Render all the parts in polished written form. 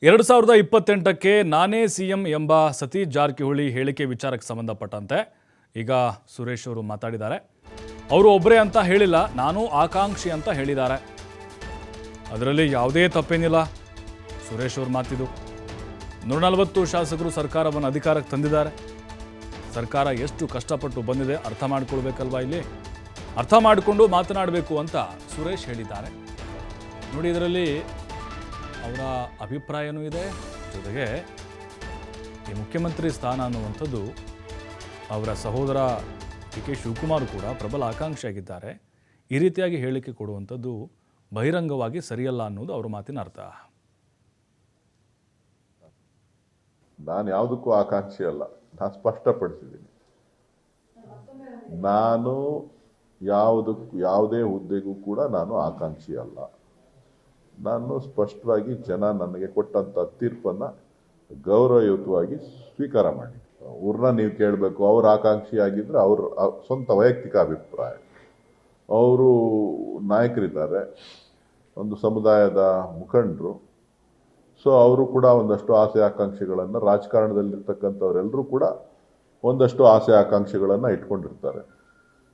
2028ಕ್ಕೆ ನಾನೇ ಸಿಎಂ ಎಂಬ ಸತೀಶ್ ಜಾರಕಿಹೊಳಿ ಹೇಳಿಕೆ ವಿಚಾರಕ್ಕೆ ಸಂಬಂಧಪಟ್ಟಂತೆ ಈಗ ಸುರೇಶ್ ಅವರು ಮಾತಾಡಿದ್ದಾರೆ. ಅವರು ಒಬ್ಬರೇ ಅಂತ ಹೇಳಿಲ್ಲ, ನಾನು ಆಕಾಂಕ್ಷಿ ಅಂತ ಹೇಳಿದ್ದಾರೆ. ಅದರಲ್ಲಿ ಯಾವುದೇ ತಪ್ಪೇನಿಲ್ಲ. ಸುರೇಶ್ ಅವರು ಮಾತಿದು 140 ಶಾಸಕರು ಸರ್ಕಾರವನ್ನು ಅಧಿಕಾರಕ್ಕೆ ತಂದಿದ್ದಾರೆ. ಸರ್ಕಾರ ಎಷ್ಟು ಕಷ್ಟಪಟ್ಟು ಬಂದಿದೆ ಅರ್ಥ ಮಾಡ್ಕೊಳ್ಬೇಕಲ್ವಾ, ಇಲ್ಲಿ ಅರ್ಥ ಮಾಡಿಕೊಂಡು ಮಾತನಾಡಬೇಕು ಅಂತ ಸುರೇಶ್ ಹೇಳಿದ್ದಾರೆ. ನೋಡಿ, ಇದರಲ್ಲಿ ಅವರ ಅಭಿಪ್ರಾಯನೂ ಇದೆ, ಜೊತೆಗೆ ಈ ಮುಖ್ಯಮಂತ್ರಿ ಸ್ಥಾನ ಅನ್ನುವಂಥದ್ದು ಅವರ ಸಹೋದರ ಡಿ.ಕೆ. ಶಿವಕುಮಾರ್ ಕೂಡ ಪ್ರಬಲ ಆಕಾಂಕ್ಷಿಯಾಗಿದ್ದಾರೆ. ಈ ರೀತಿಯಾಗಿ ಹೇಳಿಕೆ ಕೊಡುವಂಥದ್ದು ಬಹಿರಂಗವಾಗಿ ಸರಿಯಲ್ಲ ಅನ್ನೋದು ಅವರ ಮಾತಿನ ಅರ್ಥ. ನಾನು ಯಾವುದಕ್ಕೂ ಆಕಾಂಕ್ಷಿ ಅಲ್ಲ, ನಾನು ಸ್ಪಷ್ಟಪಡಿಸಿದ್ದೀನಿ. ನಾನು ಯಾವುದೇ ಹುದ್ದೆಗೂ ಕೂಡ ನಾನು ಆಕಾಂಕ್ಷಿ ಅಲ್ಲ. ನಾನು ಸ್ಪಷ್ಟವಾಗಿ ಜನ ನನಗೆ ಕೊಟ್ಟಂಥ ತೀರ್ಪನ್ನು ಗೌರವಯುತವಾಗಿ ಸ್ವೀಕಾರ ಮಾಡಿ. ಅವ್ರನ್ನ ನೀವು ಕೇಳಬೇಕು, ಅವ್ರ ಆಕಾಂಕ್ಷಿ ಆಗಿದ್ರೆ ಅವ್ರ ಸ್ವಂತ ವೈಯಕ್ತಿಕ ಅಭಿಪ್ರಾಯ. ಅವರು ನಾಯಕರಿದ್ದಾರೆ, ಒಂದು ಸಮುದಾಯದ ಮುಖಂಡರು. ಸೊ ಅವರು ಕೂಡ ಒಂದಷ್ಟು ಆಸೆ ಆಕಾಂಕ್ಷೆಗಳನ್ನು, ರಾಜಕಾರಣದಲ್ಲಿರ್ತಕ್ಕಂಥವರೆಲ್ಲರೂ ಕೂಡ ಒಂದಷ್ಟು ಆಸೆ ಆಕಾಂಕ್ಷೆಗಳನ್ನು ಇಟ್ಕೊಂಡಿರ್ತಾರೆ.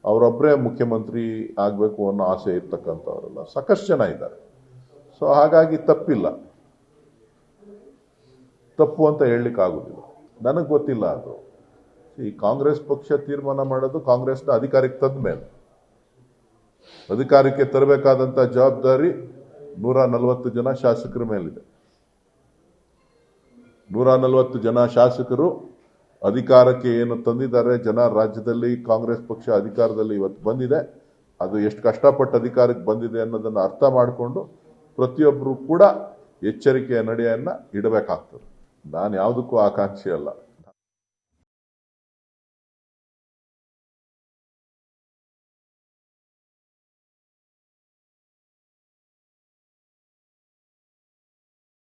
ಅವರೊಬ್ಬರೇ ಮುಖ್ಯಮಂತ್ರಿ ಆಗಬೇಕು ಅನ್ನೋ ಆಸೆ ಇರ್ತಕ್ಕಂಥವರೆಲ್ಲ ಸಾಕಷ್ಟು ಜನ ಇದ್ದಾರೆ. ಸೊ ಹಾಗಾಗಿ ತಪ್ಪಿಲ್ಲ, ತಪ್ಪು ಅಂತ ಹೇಳಲಿಕ್ಕೆ ಆಗೋದಿಲ್ಲ. ನನಗೆ ಗೊತ್ತಿಲ್ಲ ಅದು. ಈ ಕಾಂಗ್ರೆಸ್ ಪಕ್ಷ ತೀರ್ಮಾನ ಮಾಡೋದು ಕಾಂಗ್ರೆಸ್ನ ಅಧಿಕಾರಕ್ಕೆ ತಂದ ಮೇಲೆ. ಅಧಿಕಾರಕ್ಕೆ ತರಬೇಕಾದಂಥ ಜವಾಬ್ದಾರಿ 140 ಜನ ಶಾಸಕರ ಮೇಲಿದೆ. 140 ಜನ ಶಾಸಕರು ಅಧಿಕಾರಕ್ಕೆ ಏನು ತಂದಿದ್ದಾರೆ, ಜನ ರಾಜ್ಯದಲ್ಲಿ ಕಾಂಗ್ರೆಸ್ ಪಕ್ಷ ಅಧಿಕಾರದಲ್ಲಿ ಇವತ್ತು ಬಂದಿದೆ, ಅದು ಎಷ್ಟು ಕಷ್ಟಪಟ್ಟು ಅಧಿಕಾರಕ್ಕೆ ಬಂದಿದೆ ಅನ್ನೋದನ್ನು ಅರ್ಥ ಮಾಡಿಕೊಂಡು ಪ್ರತಿಯೊಬ್ಬರು ಕೂಡ ಎಚ್ಚರಿಕೆಯ ನಡೆಯನ್ನು ಇಡಬೇಕಾಗ್ತದೆ. ನಾನು ಯಾವುದಕ್ಕೂ ಆಕಾಂಕ್ಷಿ ಅಲ್ಲ,